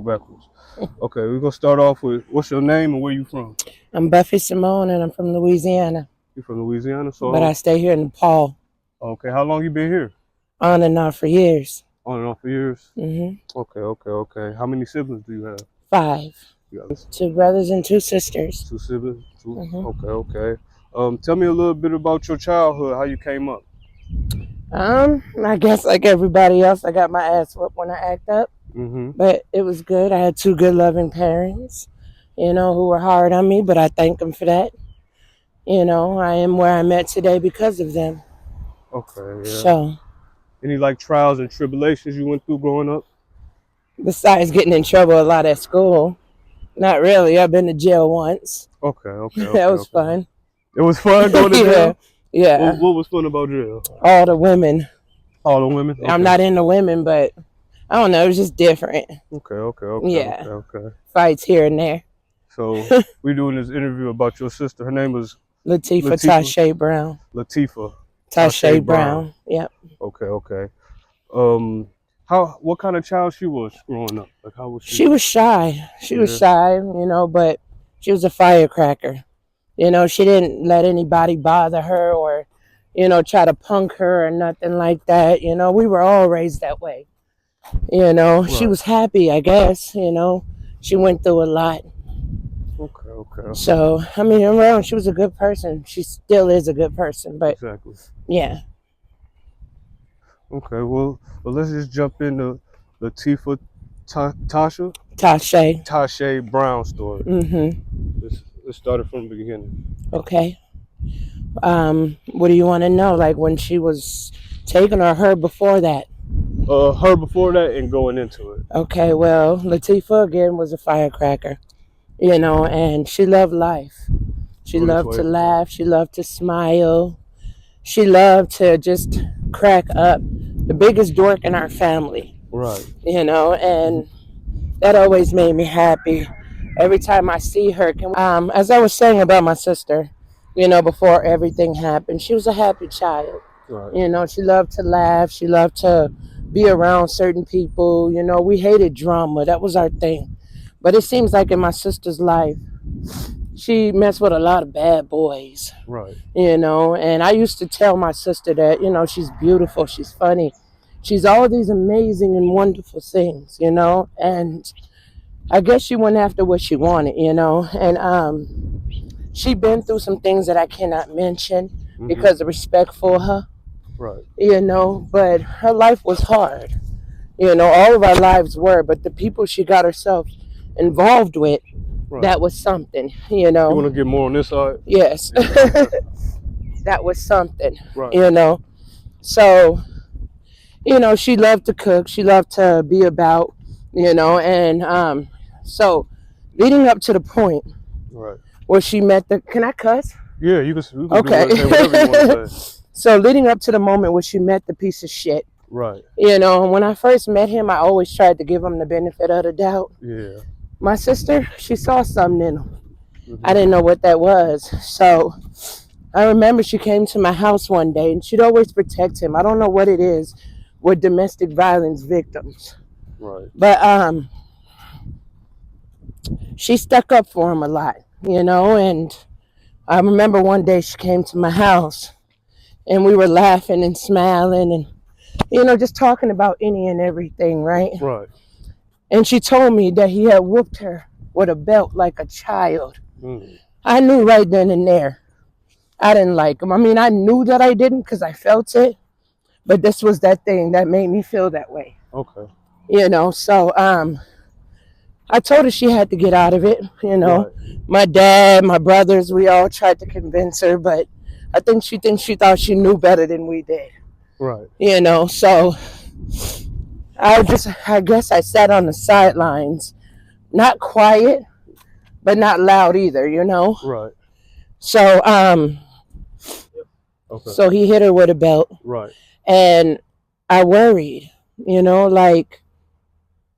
backwards. Okay, we're gonna start off with what's your name and where you from? I'm Buffy Simone, and I'm from Louisiana, You from Louisiana? but I stay here in Nepal Okay, how long you been here? on and off for years. On and off for years? Mm-hmm. How many siblings do you have? 5. You got 2 brothers and 2 sisters. 2 siblings? 2? Mm-hmm. Okay. Tell me a little bit about your childhood, how you came up. I guess like everybody else, I got my ass whooped when I act up, but it was good. I had 2 good, loving parents, who were hard on me, but I thank them for that. I am where I'm at today because of them. Okay, yeah. So, Any like trials and tribulations you went through growing up? besides getting in trouble a lot at school, not really. I've been to jail once. Okay. That was fun. It was fun going to jail? Yeah. What was fun about jail? All the women. All the women? Okay. I'm not into women, but I don't know. It was just different. Okay. Yeah. Okay. Fights here and there. So we're doing this interview about your sister. Her name was Latifah Tashay Brown. Latifah Tashay Brown. Yep. Okay. What kind of child she was growing up? Like how was she? She was shy. She was shy, but she was a firecracker. She didn't let anybody bother her or, try to punk her or nothing like that. We were all raised that way. Right. She was happy, I guess. She went through a lot. Okay. So, she was a good person. She still is a good person, but exactly. Yeah. Okay, well, let's just jump into Latifah Tashay Brown story. Let's start it from the beginning. Okay. What do you want to know? Like when she was taken or her before that? Her before that and going into it. Okay, well, Latifah again was a firecracker, and she loved life. She loved to laugh. She loved to smile. She loved to just crack up. The biggest dork in our family. Right. And that always made me happy. Every time I see her, as I was saying about my sister, before everything happened, she was a happy child. Right. She loved to laugh. She loved to be around certain people. We hated drama. That was our thing. But it seems like in my sister's life, she messed with a lot of bad boys. Right. And I used to tell my sister that, she's beautiful, she's funny. She's all these amazing and wonderful things, and I guess she went after what she wanted, and she'd been through some things that I cannot mention because of respect for her. Right. But her life was hard. All of our lives were, but the people she got herself involved with, that was something, You want to get more on this side? Yes. That was something, right. So, she loved to cook. She loved to be about, and so leading up to the point where she met can I cuss? Yeah, you can okay. do whatever you want to say. So leading up to the moment where she met the piece of shit. Right. When I first met him, I always tried to give him the benefit of the doubt. Yeah. My sister, she saw something in him. I didn't know what that was. So I remember she came to my house one day and she'd always protect him. I don't know what it is with domestic violence victims. Right. But she stuck up for him a lot, and I remember one day she came to my house and we were laughing and smiling and, just talking about any and everything, right? Right. And she told me that he had whooped her with a belt like a child. I knew right then and there I didn't like him. I knew that I didn't because I felt it, but this was that thing that made me feel that way. Okay. So I told her she had to get out of it. Right. My dad, my brothers, we all tried to convince her, but I think she thought she knew better than we did. Right. So I guess I sat on the sidelines, not quiet, but not loud either, Right. So okay. So he hit her with a belt. Right. And I worried, like,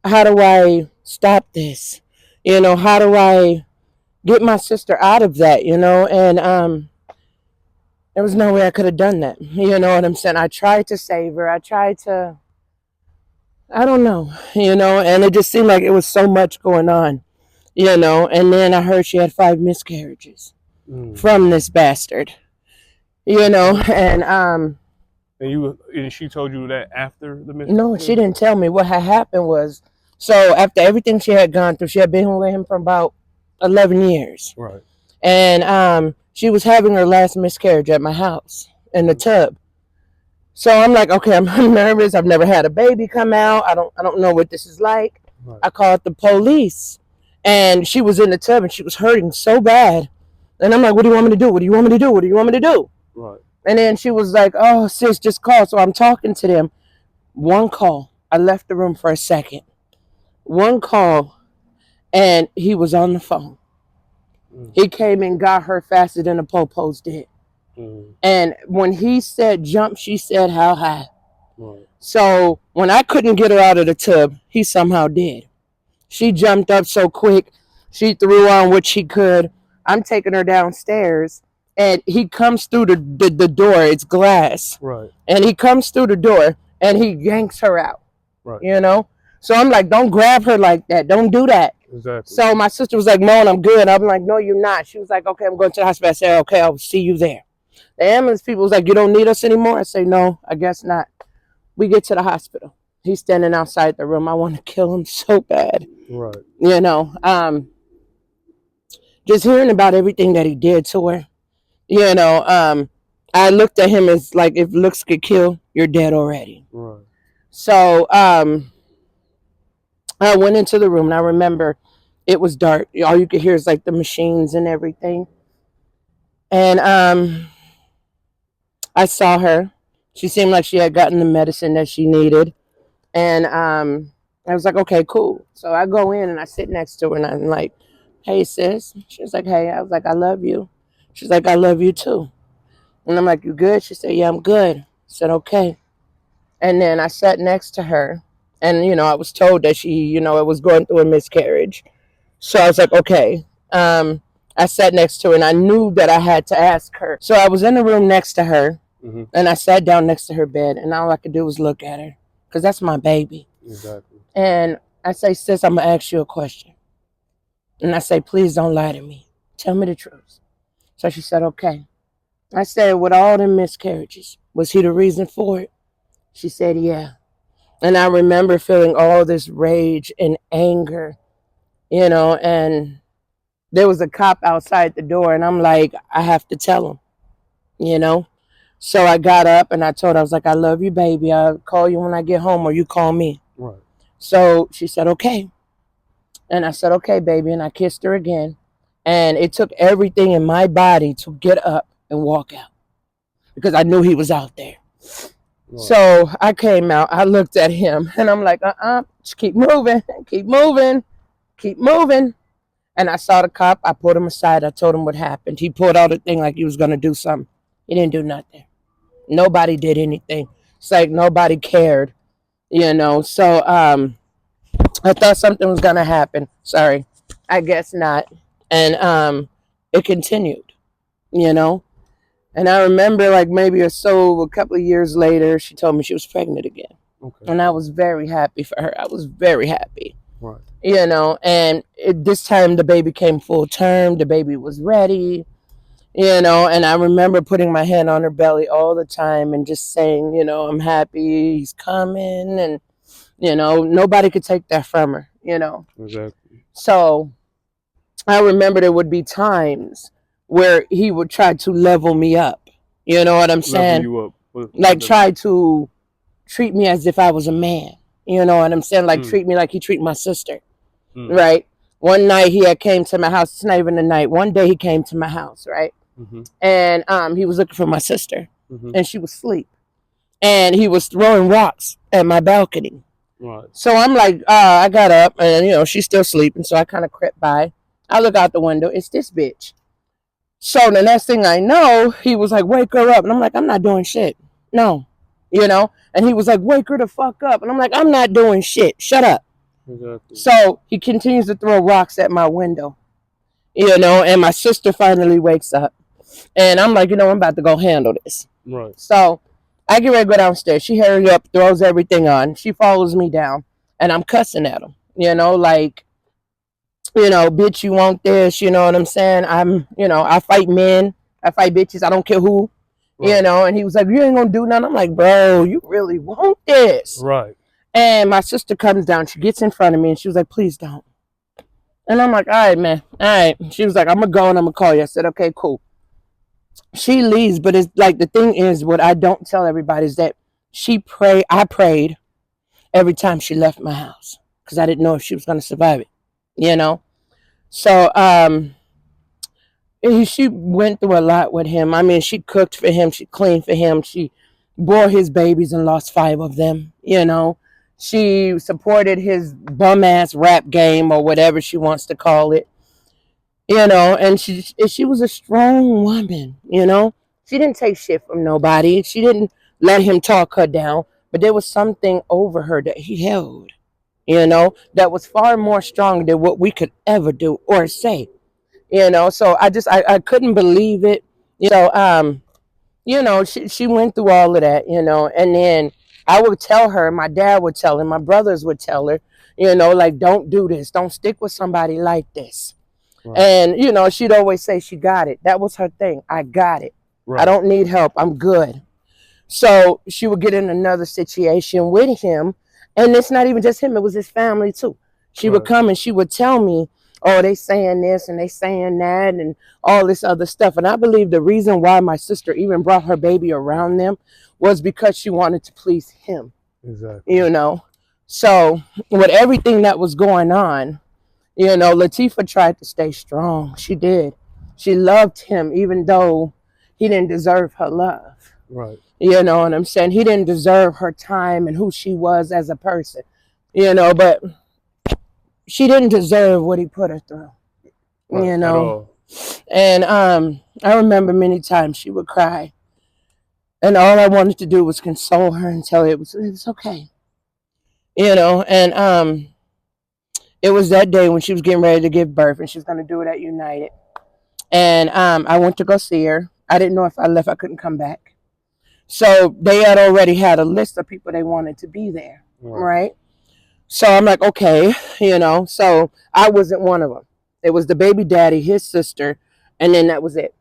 how do I stop this? How do I get my sister out of that, And there was no way I could have done that. You know what I'm saying? I tried to save her. I tried to I don't know, and it just seemed like it was so much going on, and then I heard she had 5 miscarriages from this bastard, and And she told you that after the no, she miscarriage? didn't tell me. What had happened was, so after everything she had gone through, she had been with him for about 11 years. Right. And she was having her last miscarriage at my house in the tub. So I'm like, okay, I'm nervous. I've never had a baby come out. I don't know what this is like. Right. I called the police, and she was in the tub and she was hurting so bad. And I'm like, what do you want me to do? What do you want me to do? What do you want me to do? Right. And then she was like, oh, sis, just call. So I'm talking to them. One call. I left the room for a second. One call, and he was on the phone. He came and got her faster than the popos did. And when he said jump, she said how high. Right. So when I couldn't get her out of the tub, he somehow did. She jumped up so quick. She threw on what she could. I'm taking her downstairs, and he comes through the door. It's glass. Right. And he comes through the door, and he yanks her out. Right. So I'm like, don't grab her like that. Don't do that. Exactly. So my sister was like, Moan, I'm good. I'm like, no, you're not. She was like, okay, I'm going to the hospital. I said, okay, I'll see you there. The ambulance people was like, you don't need us anymore? I say, no, I guess not. We get to the hospital. He's standing outside the room. I want to kill him so bad. Right. Just hearing about everything that he did to her, I looked at him as like, if looks could kill, you're dead already. Right. So I went into the room, and I remember it was dark. All you could hear is like the machines and everything. And I saw her. She seemed like she had gotten the medicine that she needed. And I was like, okay, cool. So I go in and I sit next to her, and I'm like, hey, sis. She was like, hey. I was like, I love you. She's like, I love you too. And I'm like, you good? She said, yeah, I'm good. I said, okay. And then I sat next to her, and, I was told that she, it was going through a miscarriage. So I was like, okay. I sat next to her, and I knew that I had to ask her. So I was in the room next to her, and I sat down next to her bed, and all I could do was look at her, because that's my baby. Exactly. And I say, sis, I'm going to ask you a question. And I say, please don't lie to me. Tell me the truth. So she said, okay. I said, with all the miscarriages, was he the reason for it? She said, yeah. And I remember feeling all this rage and anger, and there was a cop outside the door, and I'm like, I have to tell him, So I got up and I told her, I was like, I love you, baby. I'll call you when I get home, or you call me. Right. So she said, okay. And I said, okay, baby. And I kissed her again. And it took everything in my body to get up and walk out, because I knew he was out there. Right. So I came out, I looked at him, and I'm like, just keep moving, keep moving, keep moving. And I saw the cop. I pulled him aside. I told him what happened. He pulled out a thing like he was going to do something. He didn't do nothing. Nobody did anything. It's like nobody cared, So I thought something was going to happen. Sorry. I guess not. And it continued, And I remember, like, maybe or so, a couple of years later, she told me she was pregnant again. Okay. And I was very happy for her. I was very happy. Right. And this time the baby came full term. The baby was ready, and I remember putting my hand on her belly all the time and just saying, I'm happy he's coming. And, nobody could take that from her, Exactly. So I remember there would be times where he would try to level me up. You know what I'm saying? Level you up. Like try to treat me as if I was a man. You know what I'm saying? Like treat me like he treated my sister. Right? One night he had came to my house. It's not even a night. One day he came to my house, right? And he was looking for my sister. And she was asleep. And he was throwing rocks at my balcony. Right. So I'm like, I got up, and, she's still sleeping. So I kind of crept by. I look out the window. It's this bitch. So the next thing I know, he was like, wake her up. And I'm like, I'm not doing shit. No. And he was like, wake her the fuck up. And I'm like, I'm not doing shit. Shut up. Exactly. So he continues to throw rocks at my window, and my sister finally wakes up. And I'm like, I'm about to go handle this. Right. So I get ready to go downstairs. She hurry up, throws everything on. She follows me down, and I'm cussing at him. Like, bitch, you want this? You know what I'm saying? I fight men. I fight bitches. I don't care who. Right. And he was like, you ain't gonna do nothing. I'm like, bro, you really want this? Right. And my sister comes down. She gets in front of me, and she was like, please don't. And I'm like, all right, man. All right. She was like, I'm going to go and I'm going to call you. I said, okay, cool. She leaves, but it's like the thing is, what I don't tell everybody is that I prayed every time she left my house because I didn't know if she was going to survive it. So she went through a lot with him. I mean, she cooked for him. She cleaned for him. She bore his babies and lost 5 of them. She supported his bum ass rap game or whatever she wants to call it. And she was a strong woman. She didn't take shit from nobody. She didn't let him talk her down, but there was something over her that he held, that was far more strong than what we could ever do or say. So I couldn't believe it. She went through all of that, and then I would tell her, my dad would tell her, my brothers would tell her, like, don't do this, don't stick with somebody like this. Right. And she'd always say she got it. That was her thing. I got it. Right. I don't need help. I'm good. So she would get in another situation with him, and it's not even just him, it was his family too. She would come and she would tell me, oh, they saying this and they saying that and all this other stuff. And I believe the reason why my sister even brought her baby around them was because she wanted to please him. Exactly. So with everything that was going on, Latifah tried to stay strong. She did. She loved him even though he didn't deserve her love. Right. You know what I'm saying? He didn't deserve her time and who she was as a person. But she didn't deserve what he put her through. Right, At all. And I remember many times she would cry. And all I wanted to do was console her and tell her it was okay. And it was that day when she was getting ready to give birth and she was going to do it at United. And I went to go see her. I didn't know if I left, I couldn't come back. So they had already had a list of people they wanted to be there, right? So I'm like, okay, so I wasn't one of them. It was the baby daddy, his sister, and then that was it.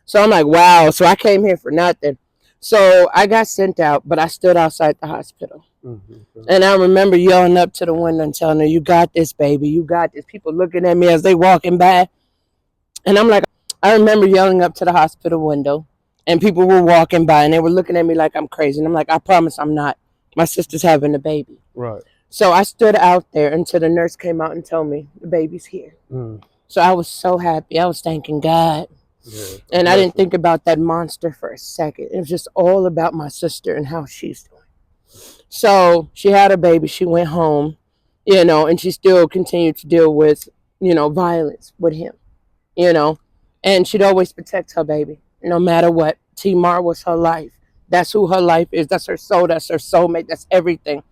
So I'm like, wow. So I came here for nothing. So I got sent out, but I stood outside the hospital. Mm-hmm. And I remember yelling up to the window and telling her, you got this, baby. You got this. People looking at me as they walking by. And I'm like, I remember yelling up to the hospital window and people were walking by and they were looking at me like I'm crazy. And I'm like, I promise I'm not. My sister's having a baby. Right. So I stood out there until the nurse came out and told me the baby's here. Mm. So I was so happy. I was thanking God. Yeah, and I didn't think about that monster for a second. It was just all about my sister and how she's doing. So she had a baby. She went home, and she still continued to deal with, violence with him, and she'd always protect her baby, no matter what. T-Mar was her life. That's who her life is. That's her soul. That's her soulmate. That's everything.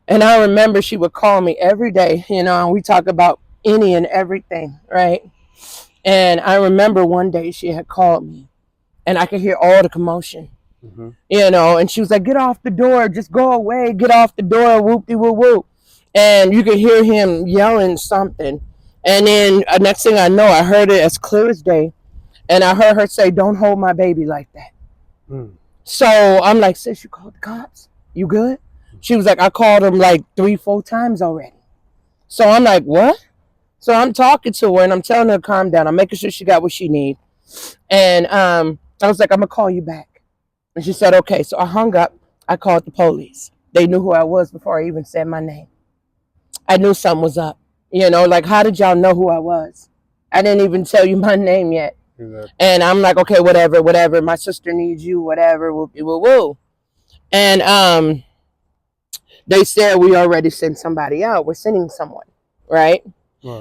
And I remember she would call me every day, and we talk about any and everything, right? And I remember one day she had called me and I could hear all the commotion, and she was like, get off the door, just go away, get off the door, whoop-de-whoop-whoop. And you could hear him yelling something. And then next thing I know, I heard it as clear as day. And I heard her say, don't hold my baby like that. Mm. So I'm like, sis, you called the cops? You good? She was like, I called him like 3-4 times already. So I'm like, what? So I'm talking to her and I'm telling her to calm down. I'm making sure she got what she needs. And I was like, I'm going to call you back. And she said, okay. So I hung up. I called the police. They knew who I was before I even said my name. I knew something was up. Like, how did y'all know who I was? I didn't even tell you my name yet. Exactly. And I'm like, okay, whatever. My sister needs you, whatever. Woo. And they said we already sent somebody out. We're sending someone, right?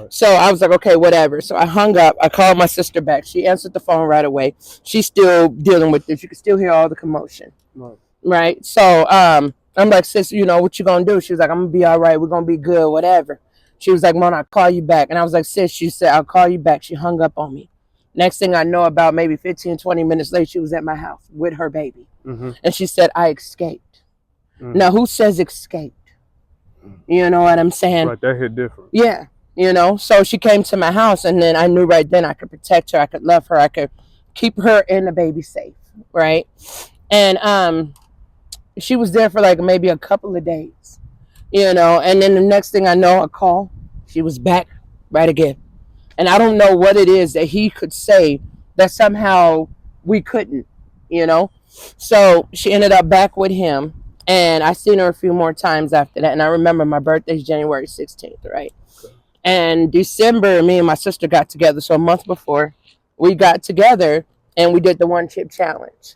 So I was like, okay, whatever. So I hung up. I called my sister back. She answered the phone right away. She's still dealing with this. You can still hear all the commotion, right? So I'm like, sis, what you gonna do? She was like, I'm gonna be all right. We're gonna be good, whatever. She was like, Mom, I'll call you back. And I was like, sis, she said, I'll call you back. She hung up on me. Next thing I know, about maybe 15, 20 minutes later, she was at my house with her baby. And she said, I escaped. Now, who says escaped? You know what I'm saying? Right, that hit different. Yeah, you know. So she came to my house, and then I knew right then I could protect her, I could love her, I could keep her and the baby safe, right? And she was there for like maybe a couple of days, you know. And then the next thing I know, a call, she was back right again. And I don't know what it is that he could say that somehow we couldn't, you know. So she ended up back with him, and I seen her a few more times after that. And I remember my birthday's January 16th, right? Okay. And December, me and my sister got together. So a month before, we got together and we did the 1 chip challenge.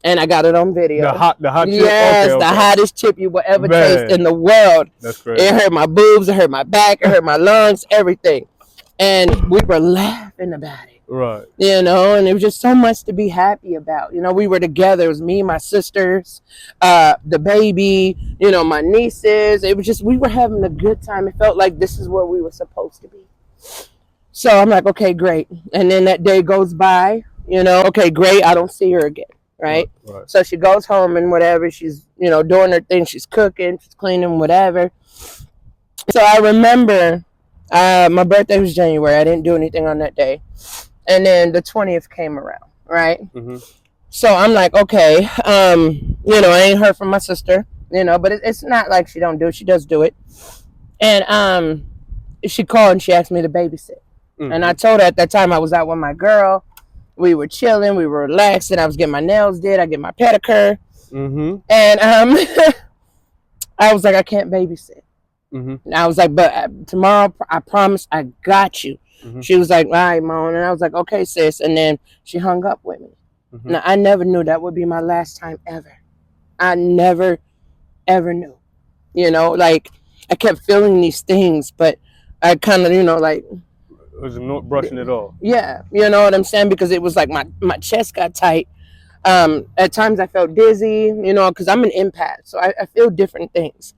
And I got it on video. The hot chip? Yes, okay. The hottest chip you will ever taste in the world. That's great. It hurt my boobs, it hurt my back, it hurt my lungs, everything. And we were laughing about it. Right. You know, and it was just so much to be happy about. You know, we were together. It was me, my sisters, the baby, you know, my nieces. It was just, we were having a good time. It felt like this is where we were supposed to be. So I'm like, okay, great. And then that day goes by, you know, okay, great. I don't see her again. Right? Right. So she goes home and whatever. She's, you know, doing her thing. She's cooking, she's cleaning, whatever. So I remember my birthday was January. I didn't do anything on that day. And then the 20th came around, right? So I'm like, okay, you know, I ain't heard from my sister, you know, but it's not like she don't do it. She does do it. And she called and she asked me to babysit. And I told her at that time I was out with my girl. We were chilling, we were relaxing. I was getting my nails did. I get my pedicure. And I was like, I can't babysit. And I was like, but tomorrow, I promise, I got you. She was like, all right, Mom. And I was like, okay, sis. And then she hung up with me. Now, I never knew that would be my last time ever. I never, ever knew. You know, like, I kept feeling these things, but I kind of, you know, like, it was not brushing it off. Yeah, you know what I'm saying? Because it was like my chest got tight. At times I felt dizzy, you know, because I'm an empath. So I feel different things.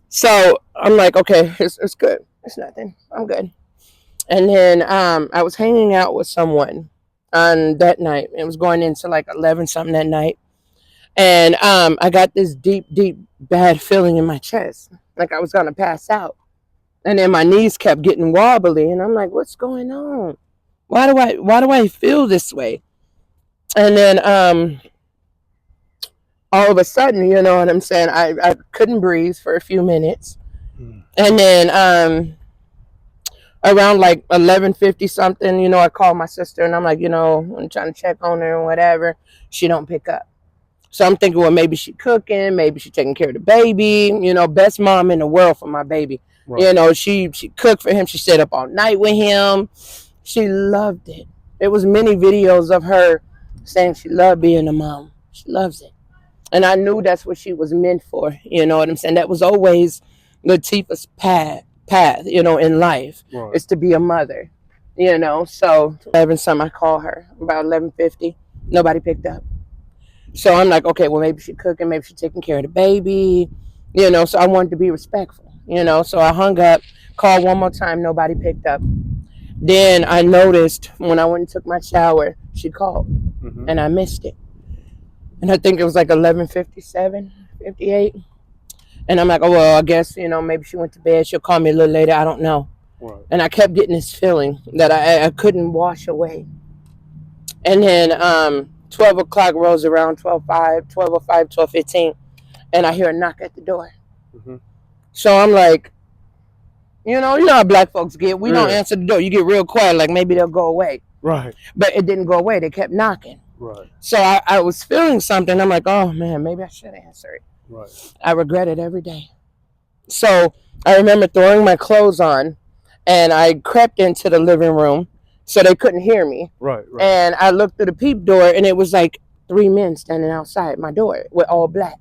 So I'm like, okay, it's good. It's nothing. I'm good. And then I was hanging out with someone on that night. It was going into like 11 something that night. And I got this deep, deep, bad feeling in my chest. Like I was going to pass out. And then my knees kept getting wobbly. And I'm like, what's going on? Why do I feel this way? And then all of a sudden, you know what I'm saying? I couldn't breathe for a few minutes. And then around like 11:50 something, you know, I called my sister and I'm like, you know, I'm trying to check on her and whatever. She don't pick up. So I'm thinking, well, maybe she cooking, maybe she taking care of the baby, you know, best mom in the world for my baby. Right. You know, she cooked for him. She stayed up all night with him. She loved it. There was many videos of her saying she loved being a mom. She loves it. And I knew that's what she was meant for. You know what I'm saying? That was always Latifah's path, you know, in life. Right. Is to be a mother, you know. So 11 something, I call her about 11:50. Nobody picked up. So I'm like, okay, well, maybe she's cooking, maybe she's taking care of the baby, you know. So I wanted to be respectful, you know. So I hung up, called one more time, nobody picked up. Then I noticed when I went and took my shower, she called, and I missed it. And I think it was like 11:57, 58. And I'm like, oh, well, I guess, you know, maybe she went to bed. She'll call me a little later. I don't know. Right. And I kept getting this feeling that I couldn't wash away. And then 12 o'clock rolls around, 12:05, 12:05, 12:15, and I hear a knock at the door. So I'm like, you know how black folks get. We don't answer the door. You get real quiet, like maybe they'll go away. Right. But it didn't go away. They kept knocking. Right. So I was feeling something. I'm like, oh, man, maybe I should answer it. Right. I regret it every day. So I remember throwing my clothes on, and I crept into the living room so they couldn't hear me. Right. And I looked through the peep door, and it was like 3 men standing outside my door with all black.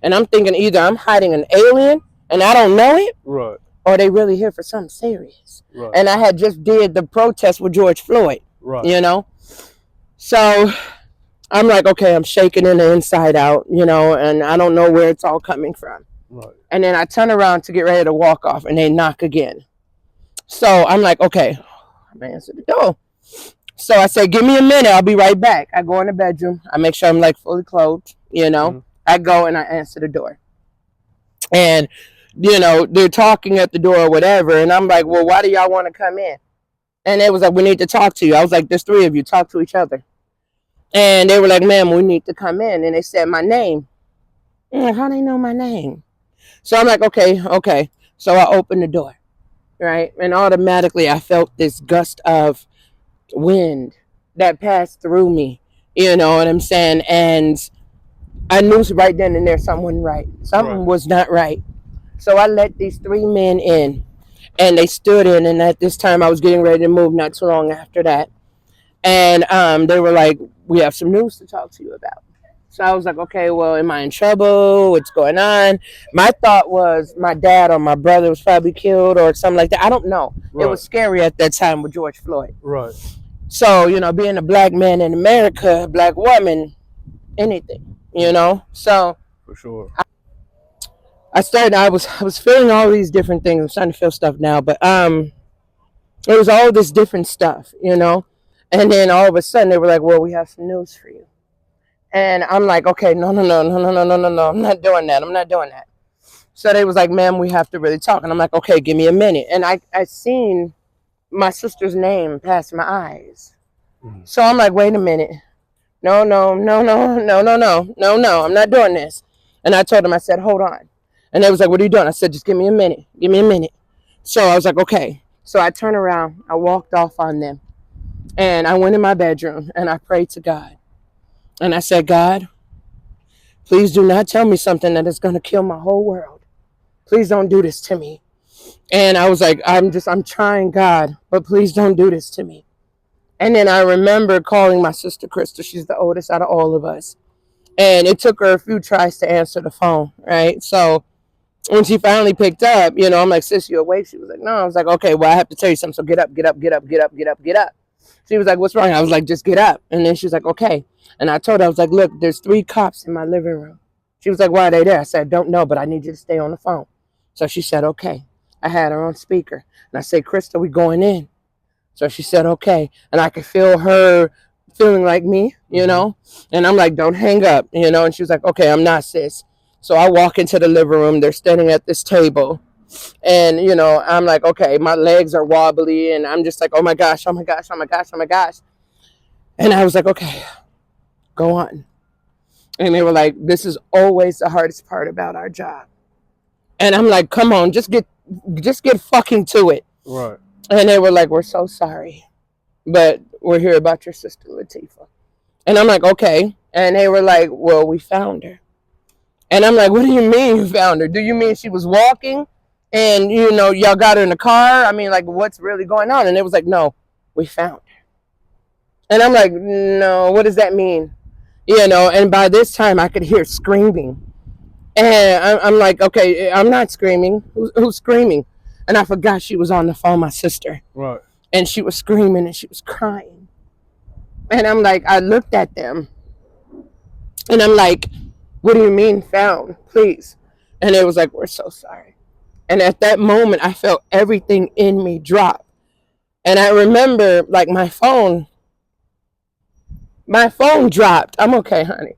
And I'm thinking either I'm hiding an alien, and I don't know it. Right. Or they really here for something serious. Right. And I had just did the protest with George Floyd. Right. You know? So I'm like, okay, I'm shaking in the inside out, you know, and I don't know where it's all coming from. Right. And then I turn around to get ready to walk off, and they knock again. So I'm like, okay, I'm going to answer the door. So I said, give me a minute. I'll be right back. I go in the bedroom. I make sure I'm like fully clothed, you know. I go and I answer the door. And, you know, they're talking at the door or whatever. And I'm like, well, why do y'all want to come in? And it was like, we need to talk to you. I was like, there's three of you. Talk to each other. And they were like, ma'am, we need to come in. And they said my name. I'm like, how do they know my name? So I'm like, okay. So I opened the door, right? And automatically I felt this gust of wind that passed through me. You know what I'm saying? And I knew right then and there something wasn't right. Something was not right. So I let these three men in, and they stood in. And at this time, I was getting ready to move. Not too long after that, and they were like, "We have some news to talk to you about." So I was like, "Okay, well, am I in trouble? What's going on?" My thought was my dad or my brother was probably killed or something like that. I don't know. It was scary at that time with George Floyd. Right. So, you know, being a black man in America, a black woman, anything, you know. So for sure. I was feeling all these different things. I'm starting to feel stuff now, but it was all this different stuff, you know. And then all of a sudden they were like, "Well, we have some news for you." And I'm like, "Okay, no. I'm not doing that. I'm not doing that." So they was like, "Ma'am, we have to really talk." And I'm like, "Okay, give me a minute." And I seen my sister's name pass my eyes. So I'm like, "Wait a minute. No. I'm not doing this." And I told them, I said, "Hold on." And they was like, "What are you doing?" I said, "Just give me a minute. Give me a minute." So I was like, "Okay." So I turned around. I walked off on them. And I went in my bedroom and I prayed to God. And I said, "God, please do not tell me something that is going to kill my whole world. Please don't do this to me." And I was like, I'm trying, God, but please don't do this to me. And then I remember calling my sister Krista. She's the oldest out of all of us. And it took her a few tries to answer the phone, right? So when she finally picked up, you know, I'm like, "Sis, you awake?" She was like, "No." I was like, "Okay, well, I have to tell you something. So get up, get up, get up, get up, get up, get up." She was like, "What's wrong?" I was like, "Just get up." And then she was like, "Okay." And I told her, I was like, "Look, there's three cops in my living room." She was like, "Why are they there?" I said, "Don't know, but I need you to stay on the phone." So she said, "Okay." I had her on speaker. And I said, "Krista, we going in." So she said, "Okay." And I could feel her feeling like me, you know? And I'm like, "Don't hang up," you know? And she was like, "Okay, I'm not, sis." So I walk into the living room. They're standing at this table. And, you know, I'm like, okay, my legs are wobbly. And I'm just like, "Oh my gosh, oh my gosh, oh my gosh, oh my gosh." And I was like, "Okay, go on." And they were like, "This is always the hardest part about our job." And I'm like, "Come on, just get fucking to it." Right. And they were like, "We're so sorry, but we're here about your sister Latifah." And I'm like, "Okay." And they were like, "Well, we found her." And I'm like, "What do you mean you found her? Do you mean she was walking and, you know, y'all got her in the car? I mean, like, what's really going on?" And it was like, "No, we found her." And I'm like, "No, what does that mean?" You know, and by this time I could hear screaming. And I'm like, "Okay, I'm not screaming. Who's screaming?" And I forgot she was on the phone, my sister. Right. And she was screaming and she was crying. And I'm like, I looked at them and I'm like, "What do you mean found? Please." And it was like, "We're so sorry." And at that moment, I felt everything in me drop. And I remember, like, my phone dropped. I'm okay, honey.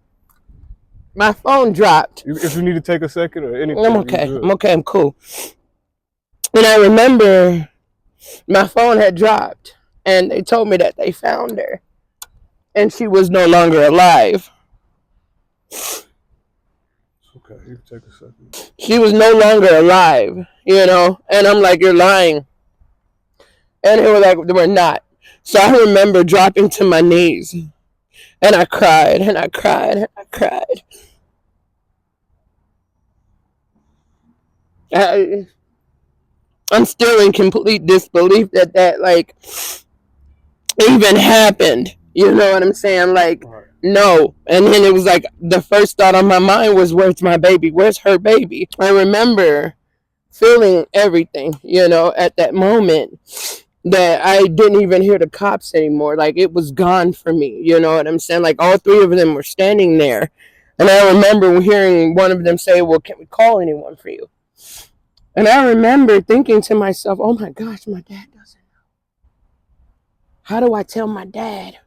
My phone dropped. If you need to take a second or anything, I'm okay. I'm okay. I'm cool. And I remember my phone had dropped, and they told me that they found her, and she was no longer alive. Okay, you can take a second. She was no longer alive, you know? And I'm like, "You're lying." And they were like, "We're not." So I remember dropping to my knees, and I cried, and I cried, and I cried. I'm still in complete disbelief that like even happened. You know what I'm saying? Like, no. And then it was like the first thought on my mind was, "Where's my baby? Where's her baby?" I remember feeling everything, you know, at that moment that I didn't even hear the cops anymore. Like, it was gone for me. You know what I'm saying? Like, all three of them were standing there. And I remember hearing one of them say, "Well, can we call anyone for you?" And I remember thinking to myself, "Oh my gosh, my dad doesn't know." how do I tell my dad?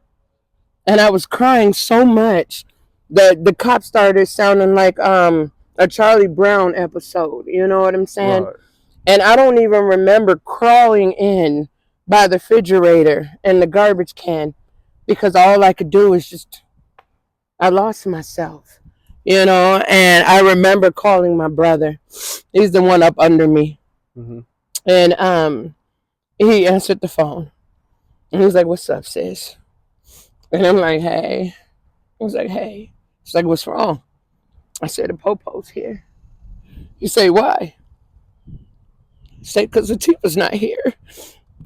And I was crying so much that the cop started sounding like a Charlie Brown episode. You know what I'm saying? Right. And I don't even remember crawling in by the refrigerator and the garbage can because all I could do was just, I lost myself, you know. And I remember calling my brother. He's the one up under me. Mm-hmm. And he answered the phone. And he was like, "What's up, sis?" And I'm like, "Hey." He was like, "Hey." He's like, "What's wrong?" I said, "The popo's here." He said, "Why?" I said, "Because the Tifa's not here."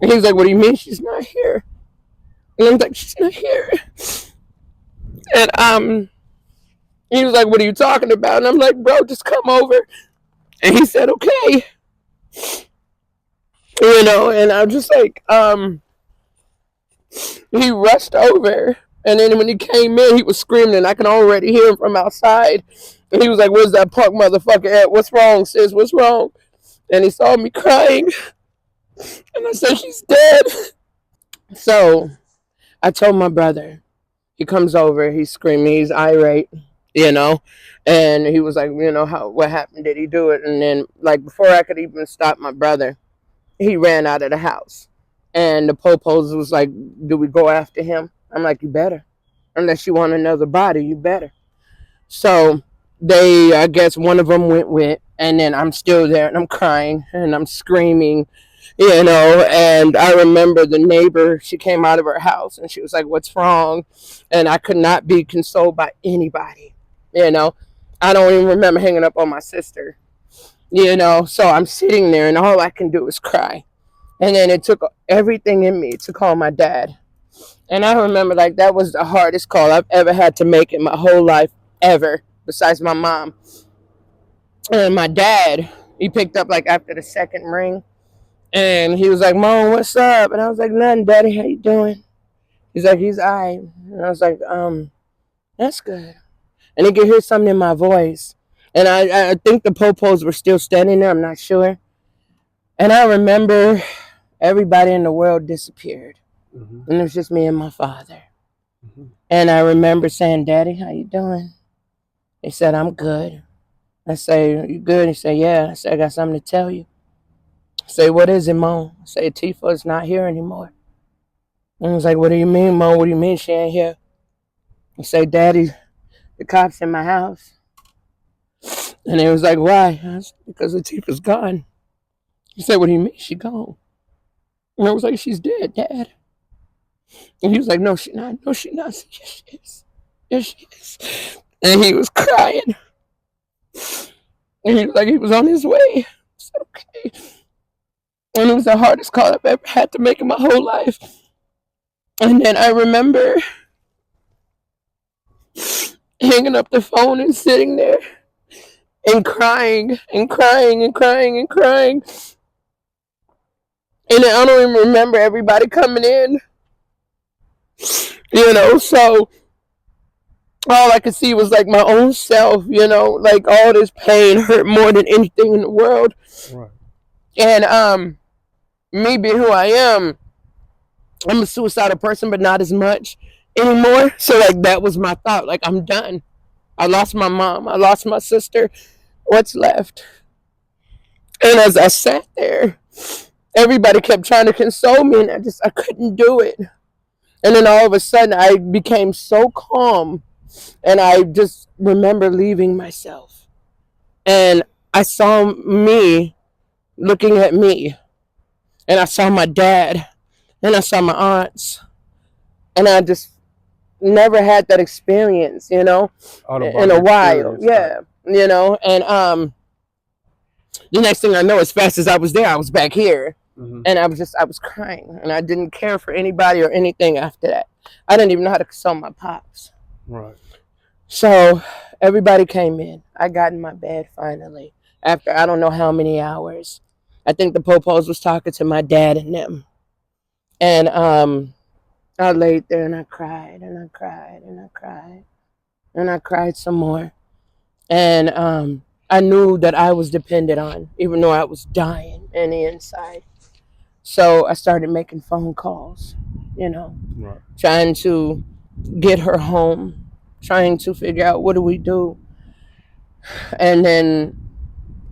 And he's like, "What do you mean she's not here?" And I'm like, "She's not here." And he was like, "What are you talking about?" And I'm like, "Bro, just come over." And he said, "Okay." You know, and I'm just like, he rushed over. And then when he came in, he was screaming, and I can already hear him from outside. And he was like, "Where's that punk motherfucker at? What's wrong, sis? What's wrong?" And he saw me crying. And I said, "She's dead." So I told my brother. He comes over, he's screaming, he's irate, you know. And he was like, what happened? Did he do it? And then, like, before I could even stop my brother, he ran out of the house. And the popos was like, "Do we go after him?" I'm like, "You better. Unless you want another body, you better." So I guess one of them went with, and then I'm still there and I'm crying and I'm screaming, you know. And I remember the neighbor, she came out of her house and she was like, "What's wrong?" And I could not be consoled by anybody, you know. I don't even remember hanging up on my sister, you know. So I'm sitting there and all I can do is cry. And then it took everything in me to call my dad. And I remember, like, that was the hardest call I've ever had to make in my whole life, ever, besides my mom. And my dad, he picked up, like, after the second ring. And he was like, "Mom, what's up?" And I was like, "Nothing, Daddy. How you doing?" He's like, "He's all right." And I was like, "That's good." And he could hear something in my voice. And I think the popos were still standing there. I'm not sure. And I remember everybody in the world disappeared. Mm-hmm. And it was just me and my father. Mm-hmm. And I remember saying, "Daddy, how you doing?" He said, "I'm good." I say, "You good?" He said, "Yeah." I said, "I got something to tell you." I say, "What is it, Mom?" I say, "Tifa is not here anymore." And he was like, "What do you mean, Mom? What do you mean she ain't here?" I say, "Daddy, the cops in my house." And he was like, "Why?" I said, "Because Tifa's gone." He said, "What do you mean she gone?" And I was like, "She's dead, Dad." And he was like, "No, she's not. No, she's not." I said, "Yes, she is. Yes, she is." And he was crying. And he was like, he was on his way. I said, "Okay." And it was the hardest call I've ever had to make in my whole life. And then I remember hanging up the phone and sitting there and crying and crying and crying and crying. And I don't even remember everybody coming in, you know. So all I could see was like my own self, you know, like all this pain hurt more than anything in the world. Right. And me being who I am, I'm a suicidal person, but not as much anymore. So like that was my thought. Like, I'm done. I lost my mom. I lost my sister. What's left? And as I sat there, everybody kept trying to console me, and I couldn't do it. And then all of a sudden, I became so calm, and I just remember leaving myself. And I saw me looking at me, and I saw my dad, and I saw my aunts, and I just never had that experience, you know, in a while. Yeah, you know. And the next thing I know, as fast as I was there, I was back here. Mm-hmm. And I was crying, and I didn't care for anybody or anything after that. I didn't even know how to console my pops. Right. So everybody came in. I got in my bed finally after I don't know how many hours. I think the popos was talking to my dad and them. And I laid there and I cried and I cried and I cried and I cried some more. And I knew that I was dependent on, even though I was dying on the inside. So I started making phone calls. Right. trying to get her home, trying to figure out what do we do. And then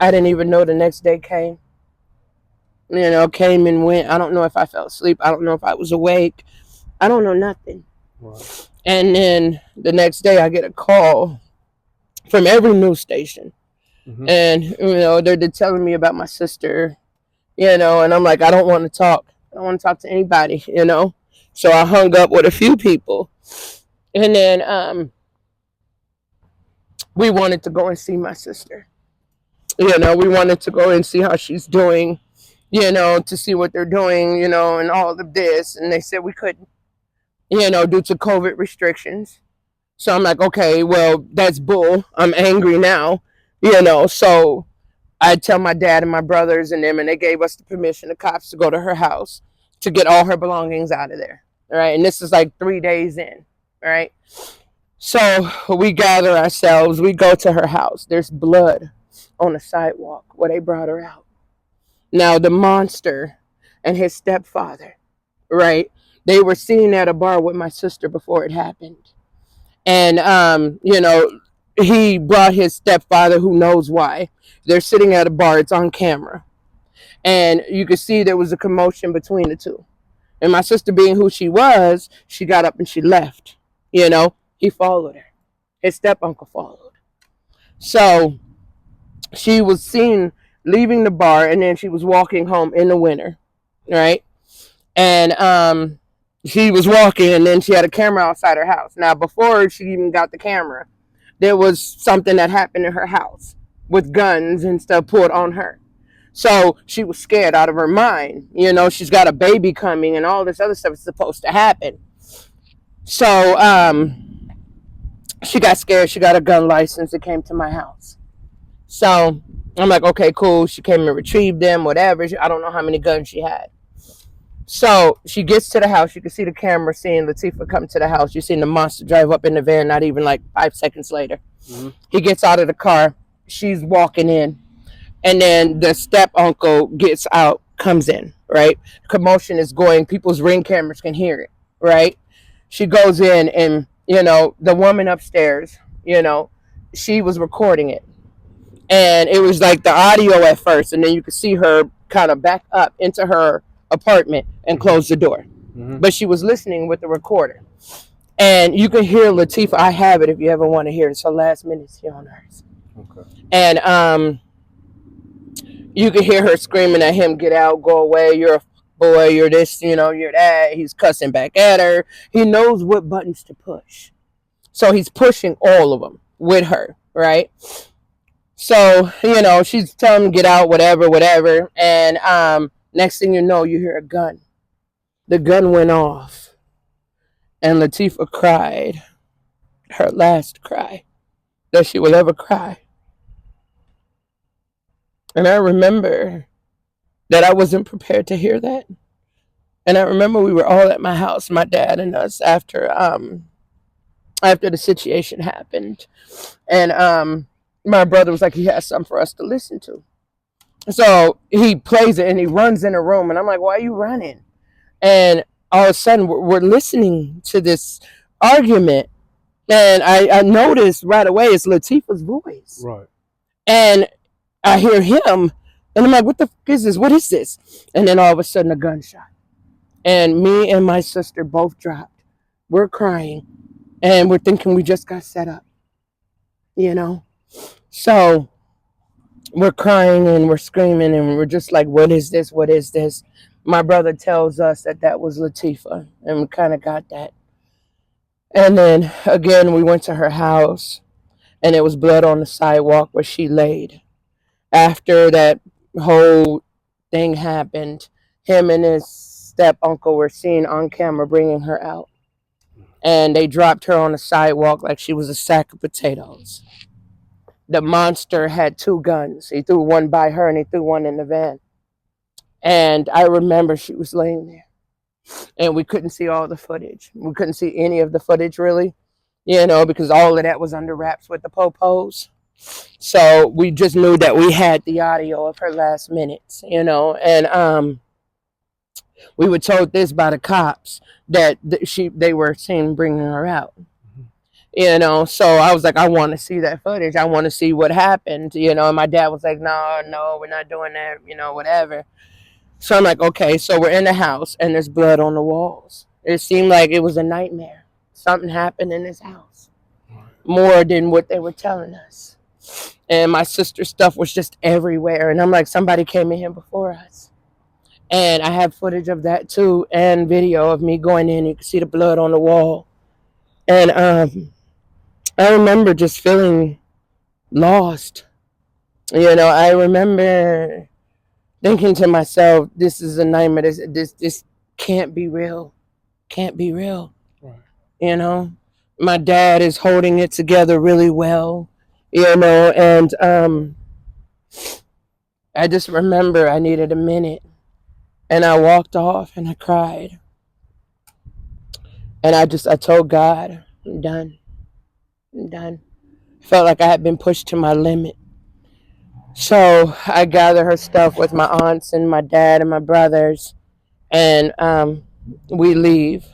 I didn't even know the next day came. Came and went. I don't know if I fell asleep. I don't know if I was awake. I don't know nothing. Right. And then the next day I get a call from every news station. And, they're telling me about my sister, and I'm like, I don't want to talk. I don't want to talk to anybody. So I hung up with a few people. And then we wanted to go and see my sister. We wanted to go and see how she's doing, to see what they're doing, and all of this. And they said we couldn't, due to COVID restrictions. So I'm like, okay, well, that's bull. I'm angry now, So I tell my dad and my brothers and them, and they gave us the permission, the cops, to go to her house to get all her belongings out of there. All right. And this is like 3 days in. All right. So we gather ourselves. We go to her house. There's blood on the sidewalk where they brought her out. Now, the monster and his stepfather, right? They were seen at a bar with my sister before it happened. And, he brought his stepfather, who knows why. They're sitting at a bar. It's on camera. And you could see there was a commotion between the two. And my sister, being who she was, she got up and she left. He followed her. His step uncle followed. So she was seen leaving the bar, and then she was walking home in the winter, right? And she was walking, and then she had a camera outside her house. Now, before she even got the camera, there was something that happened in her house with guns and stuff pulled on her. So she was scared out of her mind. She's got a baby coming, and all this other stuff is supposed to happen. So she got scared. She got a gun license. It came to my house. So I'm like, okay, cool. She came and retrieved them, whatever. I don't know how many guns she had. So she gets to the house. You can see the camera seeing Latifah come to the house. You seen the monster drive up in the van, not even like 5 seconds later. He gets out of the car. She's walking in. And then the step uncle gets out, comes in, right? Commotion is going. People's Ring cameras can hear it, right? She goes in, and, the woman upstairs, she was recording it. And it was like the audio at first, and then you could see her kind of back up into her apartment and close the door. But she was listening with the recorder. And you can hear Latifah. I have it if you ever want to hear it. It's her last minutes here on Earth. Okay. And you can hear her screaming at him, get out, go away, you're a boy, you're this, you're that. He's cussing back at her. He knows what buttons to push. So he's pushing all of them with her, right? So, she's telling him, get out, whatever. And next thing you know, you hear a gun. The gun went off. And Latifah cried her last cry that she will ever cry. And I remember that I wasn't prepared to hear that. And I remember we were all at my house, my dad and us, after the situation happened. And my brother was like, he has something for us to listen to. So he plays it and he runs in a room. And I'm like, why are you running? And all of a sudden we're listening to this argument. And I noticed right away it's Latifah's voice. Right. And I hear him, and I'm like, what the fuck is this? What is this? And then all of a sudden, a gunshot. And me and my sister both dropped. We're crying, and we're thinking we just got set up, So we're crying, and we're screaming, and we're just like, what is this? What is this? My brother tells us that was Latifah, and we kind of got that. And then, again, we went to her house, and there was blood on the sidewalk where she laid. After that whole thing happened, him and his step uncle were seen on camera bringing her out. And they dropped her on the sidewalk like she was a sack of potatoes. The monster had 2 guns. He threw one by her and he threw one in the van. And I remember she was laying there. And we couldn't see all the footage. We couldn't see any of the footage really, because all of that was under wraps with the popos. So we just knew that we had the audio of her last minutes, And We were told this by the cops that they were seen bringing her out. So I was like, I want to see that footage. I want to see what happened. And my dad was like, no, we're not doing that. Whatever. So I'm like, okay. So we're in the house and there's blood on the walls. It seemed like it was a nightmare. Something happened in this house more than what they were telling us. And my sister's stuff was just everywhere. And I'm like, somebody came in here before us. And I have footage of that too, and video of me going in. You can see the blood on the wall. And I remember just feeling lost. I remember thinking to myself, this is a nightmare. This can't be real. Can't be real. Right. My dad is holding it together really well. And I just remember I needed a minute. And I walked off and I cried. And I told God, I'm done. I'm done. I felt like I had been pushed to my limit. So I gathered her stuff with my aunts and my dad and my brothers. And we leave.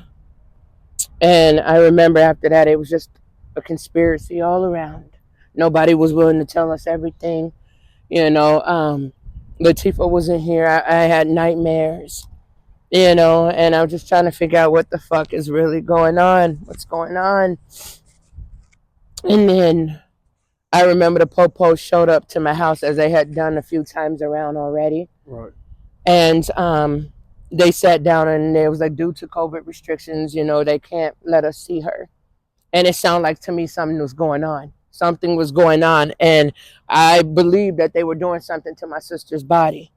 And I remember after that, it was just a conspiracy all around. Nobody was willing to tell us everything. Latifah wasn't here. I had nightmares. And I was just trying to figure out what the fuck is really going on. What's going on? And then I remember the Popos showed up to my house, as they had done a few times around already. Right. And they sat down and it was like, due to COVID restrictions, they can't let us see her. And it sounded like to me something was going on. Something was going on. And I believed that they were doing something to my sister's body.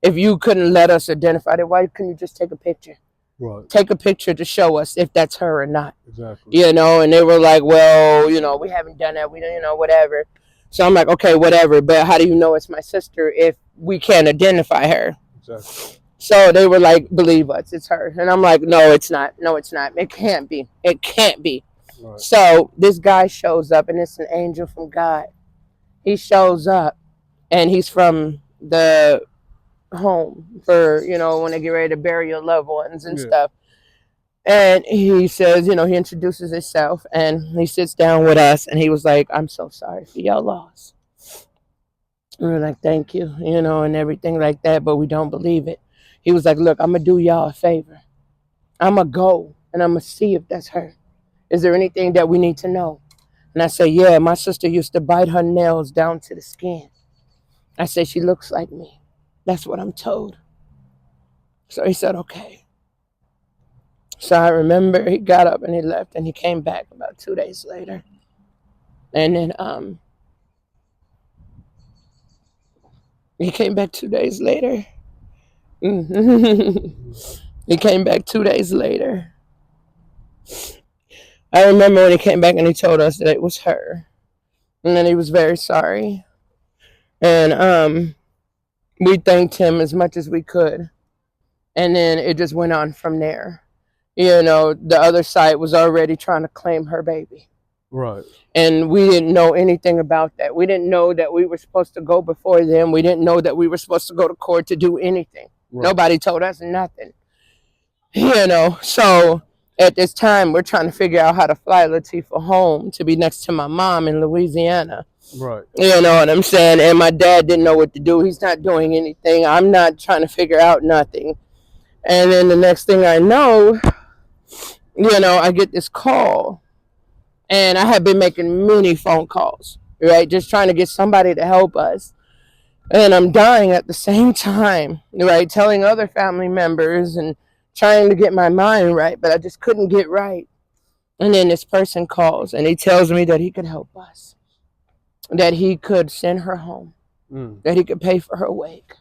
If you couldn't let us identify it, why couldn't you just take a picture? Right. Take a picture to show us if that's her or not. Exactly. And they were like, well, we haven't done that. We don't, whatever. So I'm like, okay, whatever. But how do you know it's my sister if we can't identify her? Exactly. So they were like, believe us, it's her. And I'm like, no, it's not. No, it's not. It can't be. It can't be. Right. So this guy shows up, and it's an angel from God. He shows up, and he's from the home for, when they get ready to bury your loved ones and stuff. And he says, he introduces himself, and he sits down with us, and he was like, I'm so sorry for your loss. And we're like, thank you, and everything like that, but we don't believe it. He was like, look, I'm going to do y'all a favor. I'm going to go, and I'm going to see if that's her. Is there anything that we need to know? And I said, yeah, my sister used to bite her nails down to the skin. I said, she looks like me. That's what I'm told. So he said, okay. So I remember he got up and he left, and he came back about 2 days later. And then he came back 2 days later. He came back 2 days later. I remember when he came back and he told us that it was her. And then he was very sorry. And we thanked him as much as we could. And then it just went on from there. The other side was already trying to claim her baby. Right. And we didn't know anything about that. We didn't know that we were supposed to go before them. We didn't know that we were supposed to go to court to do anything. Right. Nobody told us nothing. So at this time, we're trying to figure out how to fly Latifah home to be next to my mom in Louisiana. Right. You know what I'm saying? And my dad didn't know what to do. He's not doing anything. I'm not trying to figure out nothing. And then the next thing I know, I get this call. And I had been making many phone calls, right? Just trying to get somebody to help us. And I'm dying at the same time, right? Telling other family members and trying to get my mind right, but I just couldn't get right. And then this person calls and he tells me that he could help us, that he could send her home, that he could pay for her wake.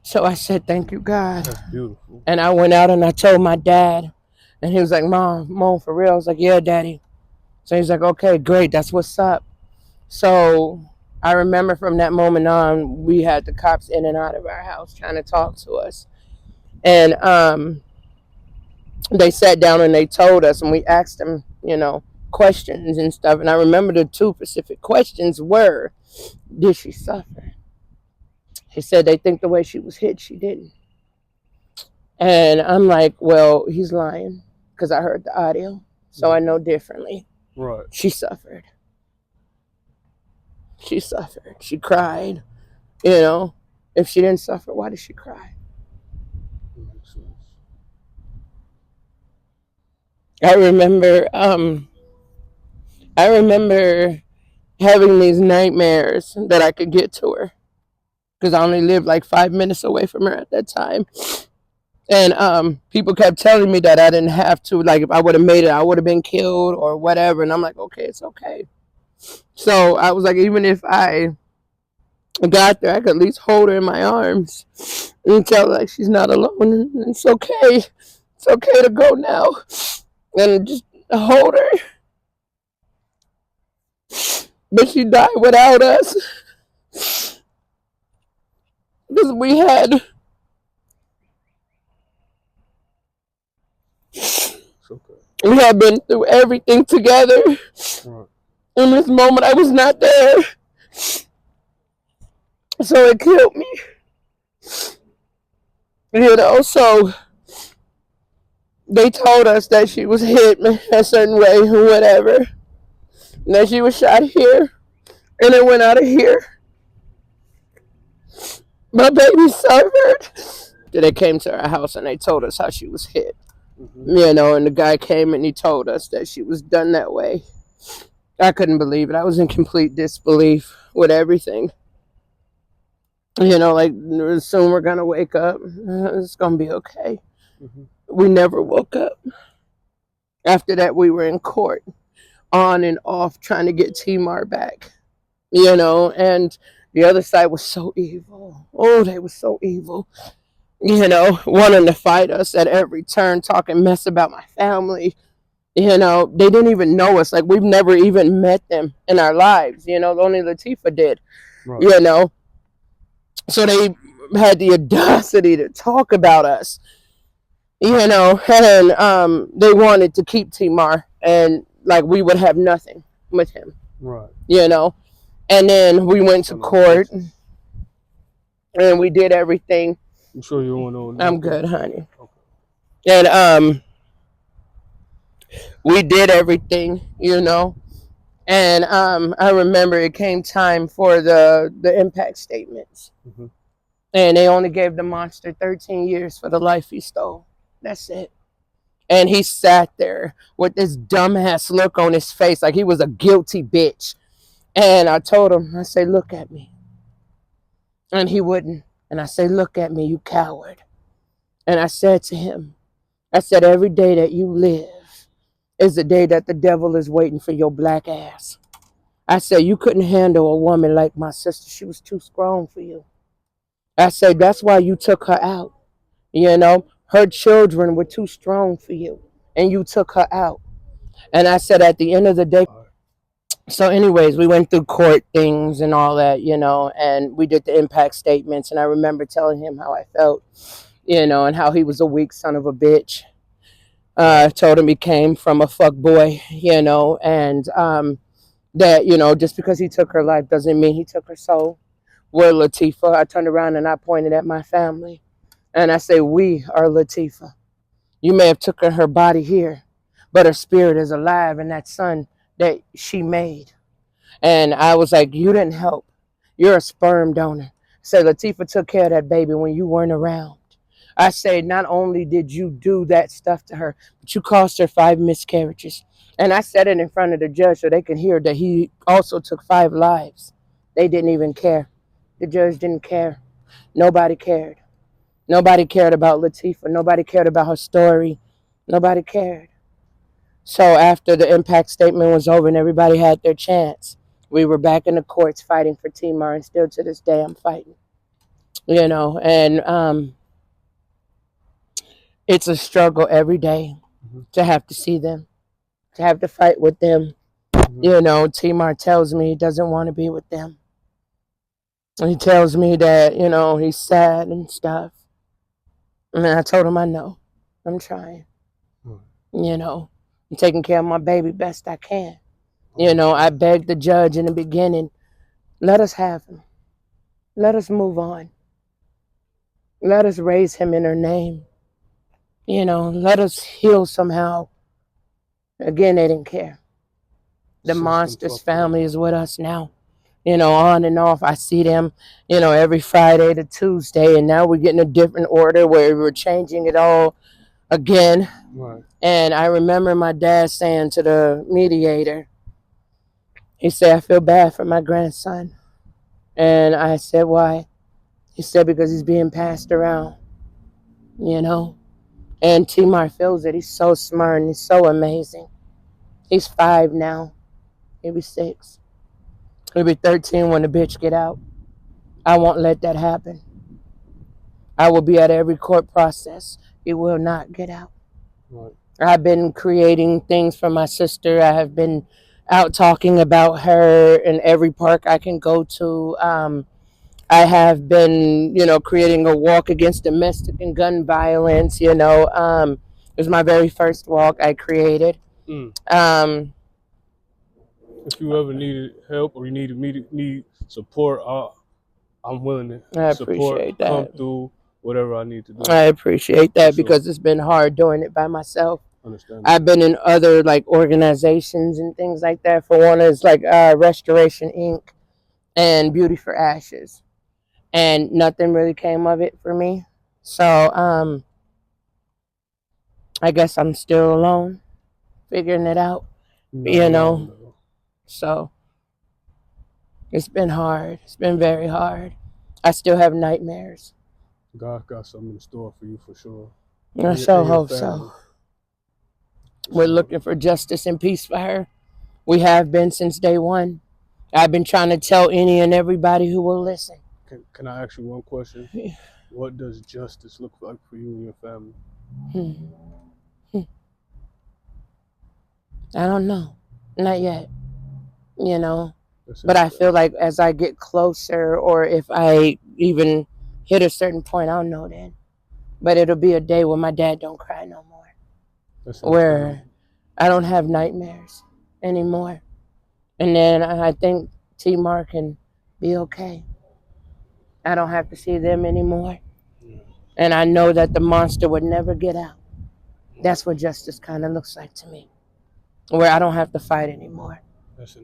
So I said, thank you, God. That's beautiful. And I went out and I told my dad, and he was like, Mom, for real? I was like, yeah, Daddy. So he's like, okay, great. That's what's up. So I remember from that moment on, we had the cops in and out of our house trying to talk to us. And they sat down and they told us, and we asked them, questions and stuff. And I remember the two specific questions were, did she suffer? He said they think the way she was hit, she didn't. And I'm like, well, he's lying because I heard the audio. So I know differently. Right. She suffered. She suffered. She cried. You know, if she didn't suffer, why did she cry? That makes sense. I remember having these nightmares that I could get to her because I only lived like 5 minutes away from her at that time. And people kept telling me that I didn't have to. Like, if I would have made it, I would have been killed or whatever. And I'm like, okay, it's okay. So I was like, even if I got there, I could at least hold her in my arms and tell her like she's not alone. It's okay. It's okay to go now. And just hold her. But she died without us. Because we had been through everything together. Right. In this moment, I was not there. So it killed me. You know, so they told us that she was hit a certain way or whatever. And that she was shot here. And it went out of here. My baby suffered. They came to our house and they told us how she was hit. Mm-hmm. You know, and the guy came and he told us that she was done that way. I couldn't believe it. I was in complete disbelief with everything. You know, like, soon we're going to wake up. It's going to be okay. Mm-hmm. We never woke up. After that, we were in court, on and off, trying to get Tamar back. You know, and the other side was so evil. Oh, they were so evil. You know, wanting to fight us at every turn, talking mess about my family. You know, they didn't even know us. Like, we've never even met them in our lives. You know, only Latifah did. Right. You know, so they had the audacity to talk about us. You know, and they wanted to keep Tamar, and like we would have nothing with him. Right. You know, and then we went to court, and we did everything. I'm sure you want to know. I'm good, honey. Okay. And we did everything, you know. And I remember it came time for the impact statements. Mm-hmm. And they only gave the monster 13 years for the life he stole. That's it. And he sat there with this dumbass look on his face like he was a guilty bitch. And I told him, I said, look at me. And he wouldn't. And I said, look at me, you coward. And I said to him, I said, every day that you live is the day that the devil is waiting for your black ass. I said, you couldn't handle a woman like my sister. She was too strong for you. I said, that's why you took her out. You know, her children were too strong for you. And you took her out. And I said, at the end of the day, so anyways, we went through court things and all that, you know, and we did the impact statements. And I remember telling him how I felt, you know, and how he was a weak son of a bitch. Told him he came from a fuck boy, you know, and that, you know, just because he took her life doesn't mean he took her soul. We're Latifah. I turned around and I pointed at my family. And I say, we are Latifah. You may have taken her body here, but her spirit is alive in that son that she made. And I was like, you didn't help. You're a sperm donor. So Latifah took care of that baby when you weren't around. I say, not only did you do that stuff to her, but you caused her 5 miscarriages. And I said it in front of the judge so they could hear that he also took 5 lives. They didn't even care. The judge didn't care. Nobody cared. Nobody cared about Latifah. Nobody cared about her story. Nobody cared. So after the impact statement was over and everybody had their chance, we were back in the courts fighting for Tamar, and still to this day I'm fighting. You know, and it's a struggle every day to have to see them, to have to fight with them. Mm-hmm. You know, Tamar tells me he doesn't want to be with them. He tells me that, you know, he's sad and stuff. And I told him I know. I'm trying. You know, I'm taking care of my baby best I can. You know, I begged the judge in the beginning, let us have him. Let us move on. Let us raise him in her name. let us heal somehow. Again, they didn't care. The Monsters family is with us now. On and off. I see them, every Friday to Tuesday, and now we're getting a different order where we're changing it all again. Right. And I remember my dad saying to the mediator, he said, I feel bad for my grandson. And I said, why? He said, because he's being passed around, And T-Mar feels it. He's so smart and he's so amazing. He's 5 now. He'll be 6. He'll be 13 when the bitch get out. I won't let that happen. I will be at every court process. He will not get out. Right. I've been creating things for my sister. I have been out talking about her in every park I can go to. I have been, creating a walk against domestic and gun violence. It was my very first walk I created. If you ever needed help or you need support, I'm willing to support. Come through whatever I need to do. I appreciate that because it's been hard doing it by myself. Understand. I've been in other organizations and things like that. For one, is Restoration Inc. and Beauty for Ashes, and nothing really came of it for me. So I guess I'm still alone, figuring it out. No. So it's been hard. It's been very hard. I still have nightmares. God got something in store for you for sure. I sure hope so. We're looking for justice and peace for her. We have been since day one. I've been trying to tell any and everybody who will listen. Can I ask you one question? What does justice look like for you and your family? I don't know. Not yet. But I feel like as I get closer, or if I even hit a certain point, I'll know then. But it'll be a day where my dad don't cry no more. Where I don't have nightmares anymore. And then I think T-Mar can be okay. I don't have to see them anymore. And I know that the monster would never get out. That's what justice kind of looks like to me. Where I don't have to fight anymore.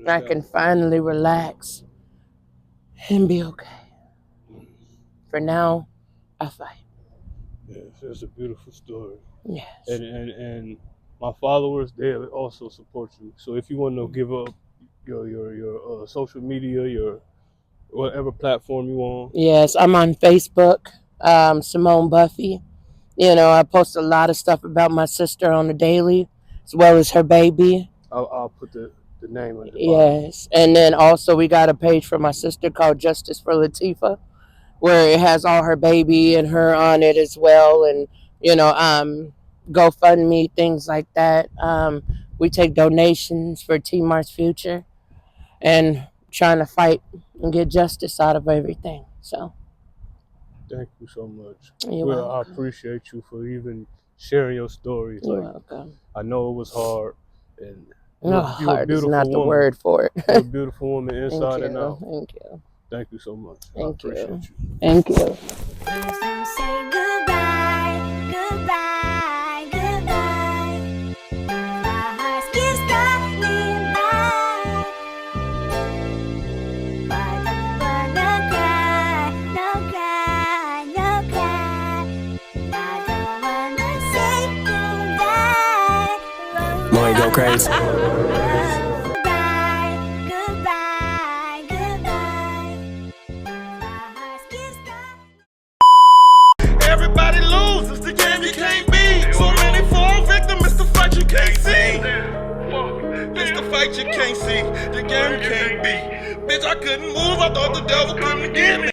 I can finally relax and be okay. For now, I fight. Yes, it's a beautiful story. Yes. And my followers, they also support you. So if you want to give up your social media, your whatever platform you on. Yes, I'm on Facebook, Simone Buffy. I post a lot of stuff about my sister on the daily, as well as her baby. I'll put the name on the bottom. Yes, and then also we got a page for my sister called Justice for Latifah, where it has all her baby and her on it as well, and GoFundMe, things like that. We take donations for T-Mar's future, and trying to fight and get justice out of everything. So, thank you so much. You're welcome. I appreciate you for even sharing your story. You're welcome. I know it was hard, and hard is not the word for it. You're a beautiful woman inside and out. Thank you. Thank you so much. Thank you. I appreciate you. Thank you. Say goodbye, goodbye, goodbye. My heart keeps calling back. But don't wanna cry, no cry, no cry. I don't wanna say goodbye. Boy, go crazy. Everybody loses, the game you can't beat. So many fall victim, it's the fight you can't see. It's the fight you can't see, the game you can't beat. Bitch, I couldn't move, I thought the devil couldn't get me.